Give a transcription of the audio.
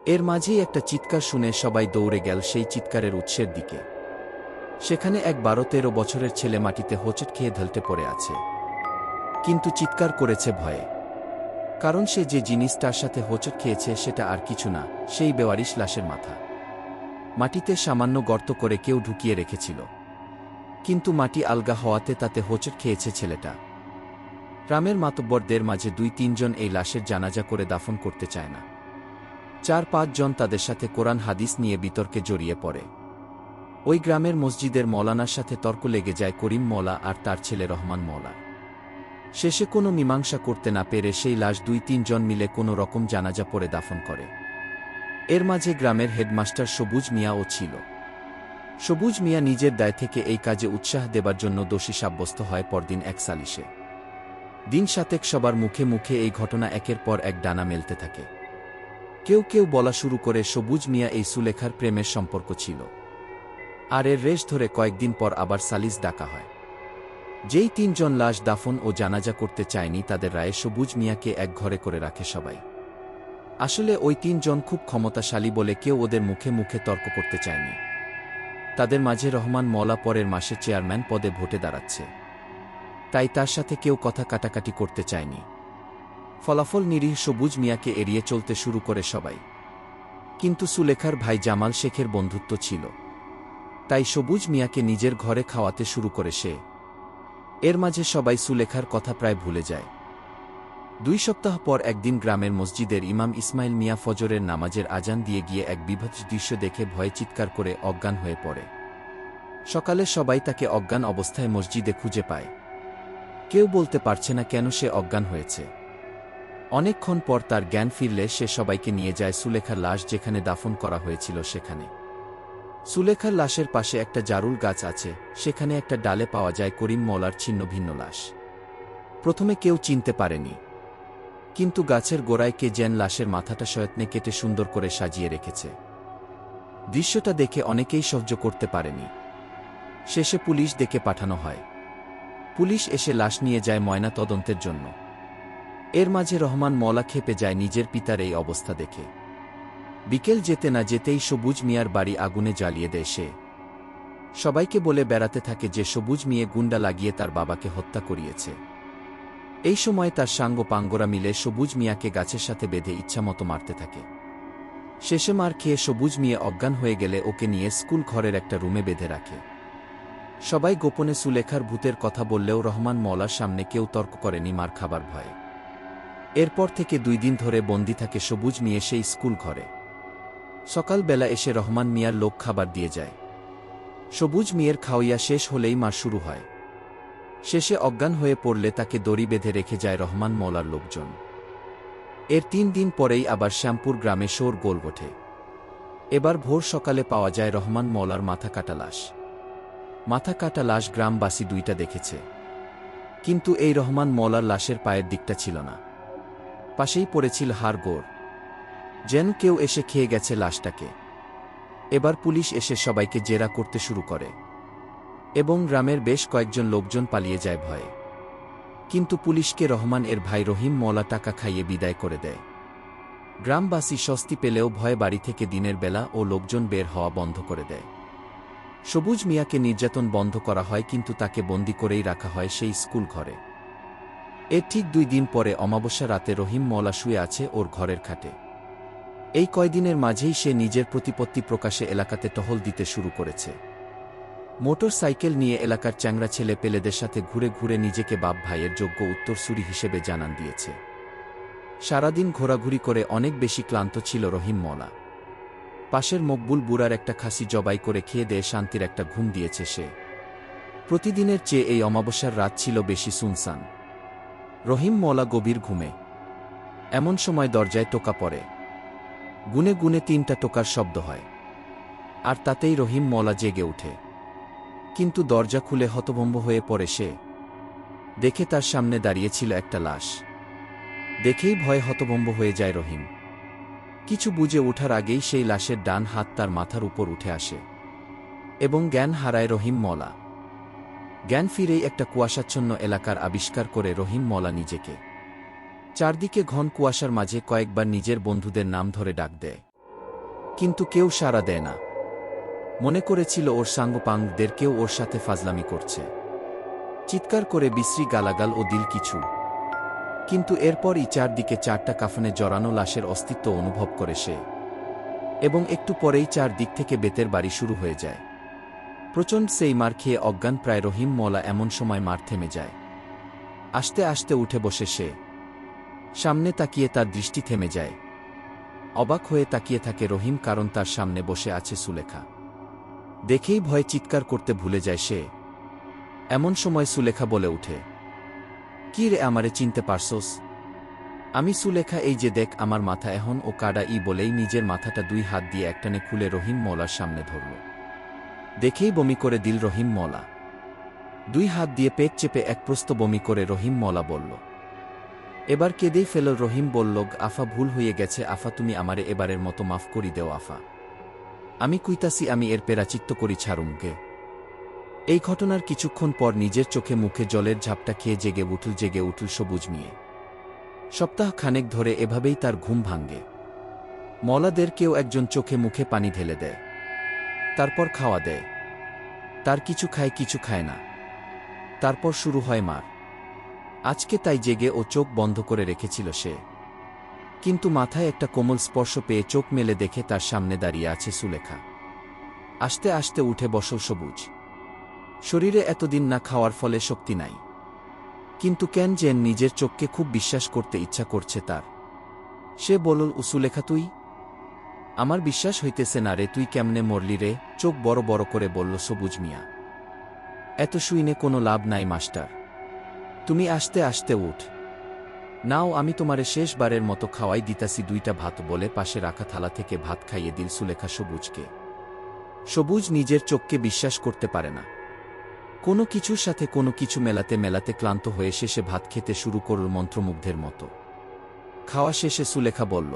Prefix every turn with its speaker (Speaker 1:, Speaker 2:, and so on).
Speaker 1: এর মাঝেই একটা চিৎকার শুনে সবাই দৌড়ে গেল সেই চিৎকারের উৎসের দিকে। সেখানে এক 12-13 বছরের ছেলে মাটিতে হোঁচট খেয়ে ঢলতে পড়ে আছে, কিন্তু চিৎকার করেছে ভয়ে। কারণ সে যে জিনিস তার সাথে হোঁচট খেয়েছে সেটা আর কিছু না, সেই বেওয়ারিশ লাশের মাথা। মাটিতে সামান্য গর্ত করে কেউ ঢুকিয়ে রেখেছিল, কিন্তু মাটি আলগা হওয়াতে তাতে হোঁচট খেয়েছে ছেলেটা। গ্রামের মাতব্বরদের মাঝে 2-3 জন এই লাশের জানাজা করে দাফন করতে চায় না। 4-5 জন তাদের সাথে কোরআন হাদিস নিয়ে বিতর্কে জড়িয়ে পড়ে। ওই গ্রামের মসজিদের মওলানার সাথে তর্ক লেগে যায় করিম মওলা আর তার ছেলে রহমান মওলা। শেষে কোনো মীমাংসা করতে না পেরে সেই লাশ 2-3 জন মিলে কোনো রকম জানাজা পড়ে দাফন করে। এর মাঝে গ্রামের হেডমাস্টার সবুজ মিয়াও ছিল। সবুজ মিয়া নিজের দায় থেকে এই কাজে উৎসাহ দেবার জন্য দোষী সাব্যস্ত হয় পরদিন এক সালিশে। দিন 7 সবার মুখে মুখে এই ঘটনা একের পর এক ডানা মেলতে থাকে। কেউ কেউ বলা শুরু করে সবুজ মিয়া এই সুলেখার প্রেমের সম্পর্ক ছিল। আর এর রেশ ধরে কয়েকদিন পর আবার সালিশ ডাকা হয়। যেই 3 জন লাশ দাফন ও জানাজা করতে চায়নি তাদের রায়ে সবুজ মিয়াকে এক ঘরে করে রাখে সবাই। আসলে ওই 3 জন খুব ক্ষমতাশালী বলে কেউ ওদের মুখে মুখে তর্ক করতে চায়নি। তাদের মাঝে রহমান মওলা পরের মাসে চেয়ারম্যান পদে ভোটে দাঁড়াচ্ছে, তাই তার সাথে কেউ কথা কাটাকাটি করতে চায়নি। ফলাফল নিরীহ সবুজ মিয়াকে এড়িয়ে চলতে শুরু করে সবাই। কিন্তু সুলেখার ভাই জামাল শেখের বন্ধুত্ব ছিল, তাই সবুজ মিয়াকে নিজের ঘরে খাওয়াতে শুরু করে সে। এর মাঝে সবাই সুলেখার কথা প্রায় ভুলে যায়। 2 সপ্তাহ পর একদিন গ্রামের মসজিদের ইমাম ইসমাইল মিয়া ফজরের নামাজের আজান দিয়ে গিয়ে এক বিভৎস দৃশ্য দেখে ভয়ে চিৎকার করে অজ্ঞান হয়ে পড়ে। সকালে সবাই তাকে অজ্ঞান অবস্থায় মসজিদে খুঁজে পায়। কেউ বলতে পারছে না কেন সে অজ্ঞান হয়েছে। অনেকক্ষণ পর তার জ্ঞান ফিরলে সে সবাইকে নিয়ে যায় সুলেখার লাশ যেখানে দাফন করা হয়েছিল সেখানে। সুলেখার লাশের পাশে একটা জারুল গাছ আছে, সেখানে একটা ডালে পাওয়া যায় করিম মওলার ছিন্ন ভিন্ন লাশ। প্রথমে কেউ চিনতে পারেনি, কিন্তু গাছের গোড়ায় কে যেন লাশের মাথাটা সযত্নে কেটে সুন্দর করে সাজিয়ে রেখেছে। দৃশ্যটা দেখে অনেকেই সহ্য করতে পারেনি। শেষে পুলিশ ডেকে পাঠানো হয়। পুলিশ এসে লাশ নিয়ে যায় ময়না তদন্তের জন্য। এর মাঝে রহমান মওলা খেপে যায় নিজের পিতার এই অবস্থা দেখে। বিকেল যেতে না যেতেই সবুজ মিয়ার বাড়ি আগুনে জ্বালিয়ে দেয় সে। সবাইকে বলে বেড়াতে থাকে যে সবুজ মিয়া গুন্ডা লাগিয়ে তার বাবাকে হত্যা করিয়েছে। এই সময় তার সাঙ্গ পাঙ্গরা মিলে সবুজ মিয়াকে গাছের সাথে বেঁধে ইচ্ছামতো মারতে থাকে। শেষে মার খেয়ে সবুজ মিয়া অজ্ঞান হয়ে গেলে ওকে নিয়ে স্কুল ঘরের একটা রুমে বেঁধে রাখে। সবাই গোপনে সুলেখার ভূতের কথা বললেও রহমান মওলার সামনে কেউ তর্ক করেনি মার খাবার ভয়ে। এরপর থেকে 2 দিন ধরে বন্দি থাকে সবুজ মিয়া সেই স্কুল ঘরে। সকালবেলা এসে রহমান মিয়ার লোক খাবার দিয়ে যায়। সবুজ মিয়ার খাওয়াইয়া শেষ হলেই মার শুরু হয়। শেষে অজ্ঞান হয়ে পড়লে তাকে দড়ি বেঁধে রেখে যায় রহমান মওলার লোকজন। এর 3 দিন পরেই আবার শ্যামপুর গ্রামে শোরগোল ওঠে। এবার ভোর সকালে পাওয়া যায় রহমান মওলার মাথা কাটা লাশ। মাথা কাটা লাশ গ্রামবাসী 2টা দেখেছে, কিন্তু এই রহমান মওলার লাশের পায়ের দিকটা ছিল না, পাশেই পড়েছিল হাড়গোড়, যেন কেউ এসে খেয়ে গেছে লাশটাকে। এবার পুলিশ এসে সবাইকে জেরা করতে শুরু করে এবং গ্রামের বেশ কয়েকজন লোকজন পালিয়ে যায় ভয়ে। কিন্তু পুলিশকে রহমান এর ভাই রহিম মওলা টাকা খাইয়ে বিদায় করে দেয়। গ্রামবাসী স্বস্তি পেলেও ভয়ে বাড়ি থেকে দিনের বেলা ও লোকজন বের হওয়া বন্ধ করে দেয়। সবুজ মিয়াকে নির্যাতন বন্ধ করা হয়, কিন্তু তাকে বন্দি করেই রাখা হয় সেই স্কুল ঘরে। এর ঠিক 2 দিন পরে অমাবস্যা রাতে রহিম মওলা শুয়ে আছে ওর ঘরের খাটে। এই কয়দিনের মাঝেই সে নিজের প্রতিপত্তি প্রকাশে এলাকাতে টহল দিতে শুরু করেছে। মোটর সাইকেল নিয়ে এলাকার চ্যাংড়া ছেলে পেলেদের সাথে ঘুরে ঘুরে নিজেকে বাপ ভাইয়ের যোগ্য উত্তরসূরি হিসেবে জানান দিয়েছে। সারাদিন ঘোরাঘুরি করে অনেক বেশি ক্লান্ত ছিল রহিম মওলা। পাশের মকবুল বুড়ার একটা খাসি জবাই করে খেয়ে দিয়ে শান্তির একটা ঘুম দিয়েছে সে। প্রতিদিনের চেয়ে এই অমাবস্যার রাত ছিল বেশি সুনসান। রহিম মওলা গভীর ঘুমে। এমন সময় দরজায় টোকা পড়ে। গুনে গুনে 3টা টোকার শব্দ হয়, আর তাতেই রহিম মওলা জেগে ওঠে। কিন্তু দরজা খুলে হতভম্ব হয়ে পড়ে সে। দেখে তার সামনে দাঁড়িয়েছিল একটা লাশ। দেখেই ভয়ে হতভম্ব হয়ে যায় রহিম। কিছু বুঝে ওঠার আগেই সেই লাশের ডান হাত তার মাথার উপর উঠে আসে এবং জ্ঞান হারায় রহিম মওলা। জ্ঞান ফিরেই একটা কুয়াশাচ্ছন্ন এলাকার আবিষ্কার করে রহিম মওলা নিজেকে। চারদিকে ঘন কুয়াশার মাঝে কয়েকবার নিজের বন্ধুদের নাম ধরে ডাক দেয়। কিন্তু কেউ সাড়া দেয় না। মনে করেছিল ওর সাঙ্গপাঙ্গদের কেউ ওর সাথে ফাজলামি করছে। চিৎকার করে বিশ্রী গালাগাল ও দিল কিছু। কিন্তু এরপরই চারদিকে চারটা কাফনে জড়ানো লাশের অস্তিত্ব অনুভব করে সে। এবং একটু পরেই চারদিক থেকে বেতের বাড়ি শুরু হয়ে যায়। প্রচণ্ড সেই মার খেয়ে অজ্ঞান প্রায় রহিম মওলা এমন সময় মার থেমে যায়। আস্তে আস্তে উঠে বসে সে। সামনে তাকিয়ে তার দৃষ্টি থেমে যায়। অবাক হয়ে তাকিয়ে থাকে রহিম, কারণ তার সামনে বসে আছে সুলেখা। দেখেই ভয়ে চিৎকার করতে ভুলে যায় সে। এমন সময় সুলেখা বলে উঠে, কি রে, আমারে চিনতে পারছোস? আমি সুলেখা, এই যে দেখ আমার মাথা এখন ও কাডা। বলেই নিজের মাথাটা 2 হাত দিয়ে একটানে খুলে রহিম মওলার সামনে ধরল। দেখেই বমি করে দিল রহিম মওলা। 2 হাত দিয়ে পেট চেপে এক প্রস্ত বমি করে রহিম মওলা বলল, এবার কেঁদেই ফেল। রহিম বলল, আফা, ভুল হয়ে গেছে আফা, তুমি আমারে এবারের মতো মাফ করি দেও আফা। আমি কুইতাসি আমি এর পেরাচিত্ত করি ছাড়ুমকে। এই ঘটনার কিছুক্ষণ পর নিজের চোখে মুখে জলের ঝাপটা খেয়ে জেগে উঠল সবুজ মিয়ে। সপ্তাহ খানেক ধরে এভাবেই তার ঘুম ভাঙ্গে। মওলাদের কেউ একজন চোখে মুখে পানি ঢেলে দেয়, তারপর খাওয়া দেয়। তার কিছু খায় কিছু খায় না। তারপর শুরু হয় মার। আজকে তাই জেগে ও চোখ বন্ধ করে রেখেছিল সে। কিন্তু মাথায় একটা কোমল স্পর্শ পেয়ে চোখ মেলে দেখে তার সামনে দাঁড়িয়ে আছে সুলেখা। আস্তে আস্তে উঠে বসল সবুজ। শরীরে এতদিন না খাওয়ার ফলে শক্তি নাই। কিন্তু কেন যেন নিজের চোখকে খুব বিশ্বাস করতে ইচ্ছা করছে তার। সে বলল, সুলেখা, তুই? আমার বিশ্বাস হইতেছে না রে, তুই কেমনে মরলি রে? চোখ বড় বড় করে বলল সবুজ মিয়া। এত শুইনে কোনো লাভ নাই মাস্টার, তুমি আস্তে আস্তে উঠ। নাও, আমি তোমারে শেষবারের মতো খাওয়াই দিতাছি 2টা ভাত, বলে পাশে রাখা থালা থেকে ভাত খাইয়ে দিল সুলেখা সবুজকে। সবুজ নিজের চোখকে বিশ্বাস করতে পারে না। কোনো কিছুর সাথে কোনো কিছু মেলাতে মেলাতে ক্লান্ত হয়ে শেষে ভাত খেতে শুরু করল মন্ত্রমুগ্ধের মতো। খাওয়া শেষে সুলেখা বলল,